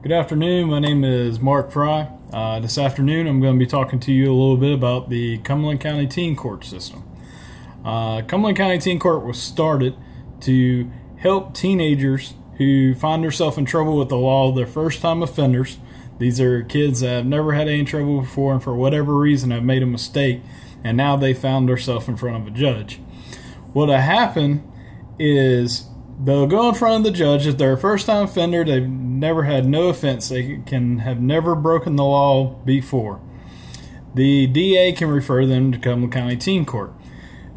Good afternoon. My name is Mark Fry. This afternoon I'm going to be talking to you a little bit about the Cumberland County Teen Court system. Cumberland County Teen Court was started to help teenagers who find themselves in trouble with the law. They're first-time offenders. These are kids that have never had any trouble before and for whatever reason have made a mistake, and now they found themselves in front of a judge. What'll happen is they'll go in front of the judge. If they're a first-time offender, they've never had no offense, they can have never broken the law before. The DA can refer them to Cumberland County Teen Court.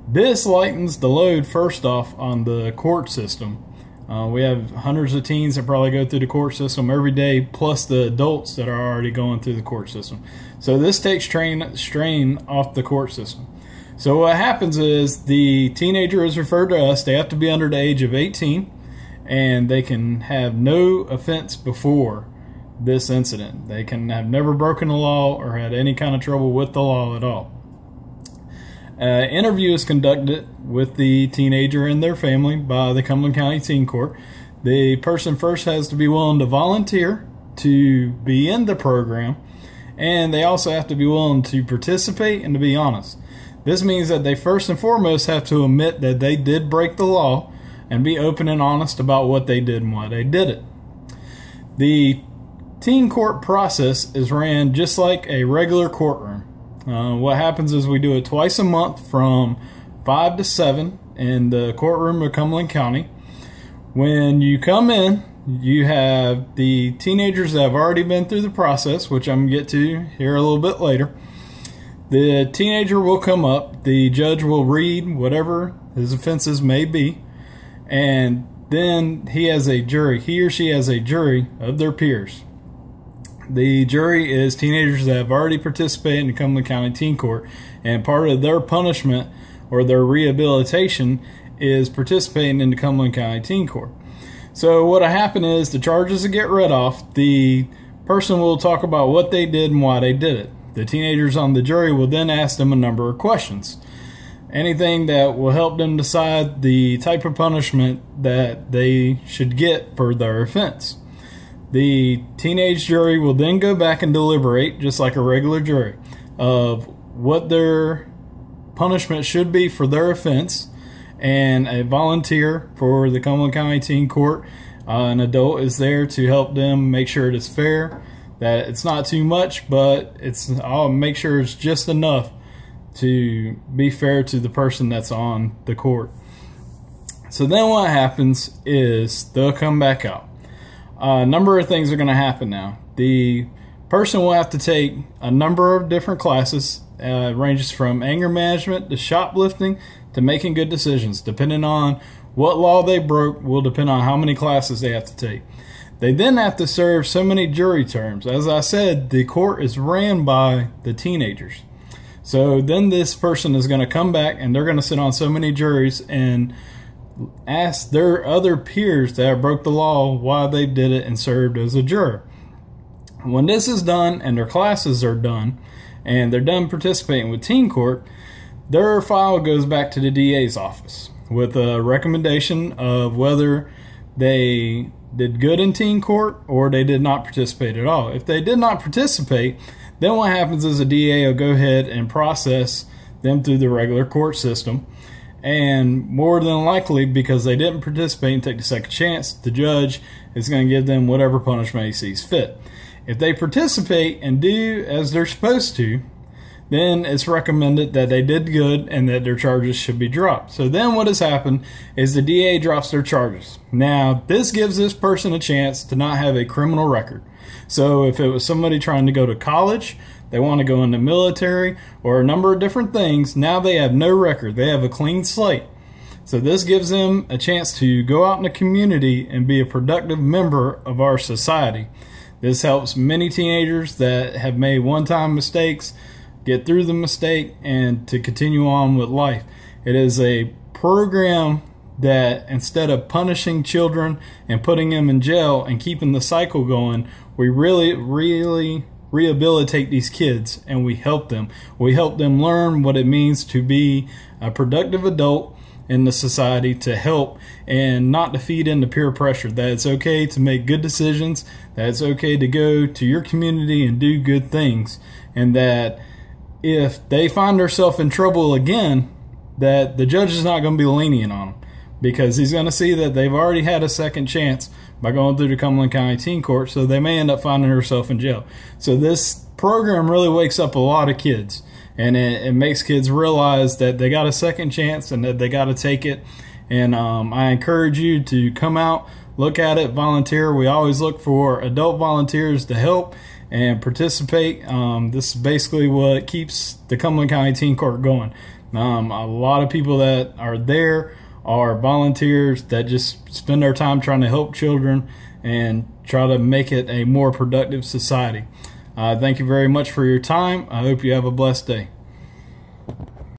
This lightens the load, first off, on the court system. We have hundreds of teens that probably go through the court system every day, plus the adults that are already going through the court system. So this takes strain off the court system. So what happens is the teenager is referred to us. They have to be under the age of 18, and they can have no offense before this incident. They can have never broken the law or had any kind of trouble with the law at all. Interview is conducted with the teenager and their family by the Cumberland County Teen Court. The person first has to be willing to volunteer to be in the program, and they also have to be willing to participate and to be honest. This means that they first and foremost have to admit that they did break the law and be open and honest about what they did and why they did it. The teen court process is ran just like a regular courtroom. What happens is we do it twice a month from 5 to 7 in the courtroom of Cumberland County. When you come in, you have the teenagers that have already been through the process, which I'm going to get to here a little bit later. The teenager will come up, the judge will read whatever his offenses may be, and then he or she has a jury of their peers. The jury is teenagers that have already participated in the Cumberland County Teen Court, and part of their punishment or their rehabilitation is participating in the Cumberland County Teen Court. So what'll happen is the charges will get read off. The person will talk about what they did and why they did it. The teenagers on the jury will then ask them a number of questions. Anything that will help them decide the type of punishment that they should get for their offense. The teenage jury will then go back and deliberate, just like a regular jury, of what their punishment should be for their offense, and a volunteer for the Cumberland County Teen Court, an adult, is there to help them make sure it is fair, that it's not too much, but I'll make sure it's just enough to be fair to the person that's on the court. So then what happens is they'll come back out. A number of things are going to happen now. The person will have to take a number of different classes. It ranges from anger management to shoplifting to making good decisions. Depending on what law they broke will depend on how many classes they have to take. They then have to serve so many jury terms. As I said, the court is ran by the teenagers. So then this person is going to come back and they're going to sit on so many juries and ask their other peers that broke the law why they did it and served as a juror. When this is done and their classes are done and they're done participating with teen court, their file goes back to the DA's office with a recommendation of whether they did good in teen court or they did not participate at all. If they did not participate, then what happens is the DA will go ahead and process them through the regular court system, and more than likely, because they didn't participate and take the second chance, the judge is going to give them whatever punishment he sees fit. If they participate and do as they're supposed to, then it's recommended that they did good and that their charges should be dropped. So then what has happened is the DA drops their charges. Now, this gives this person a chance to not have a criminal record. So if it was somebody trying to go to college, they want to go in the military, or a number of different things, now they have no record. They have a clean slate. So this gives them a chance to go out in the community and be a productive member of our society. This helps many teenagers that have made one-time mistakes get through the mistake and to continue on with life. It is a program that, instead of punishing children and putting them in jail and keeping the cycle going, we really rehabilitate these kids and we help them. We help them learn what it means to be a productive adult in the society to help and not to feed into peer pressure. That it's okay to make good decisions, that it's okay to go to your community and do good things, and that if they find themselves in trouble again, that the judge is not going to be lenient on them, because he's going to see that they've already had a second chance by going through the Cumberland County Teen Court, so they may end up finding herself in jail. So this program really wakes up a lot of kids, and it makes kids realize that they got a second chance and that they got to take it. And I encourage you to come out, look at it, volunteer. We always look for adult volunteers to help and participate. This is basically what keeps the Cumberland County Teen Court going. A lot of people that are there are volunteers that just spend their time trying to help children and try to make it a more productive society. Thank you very much for your time. I hope you have a blessed day.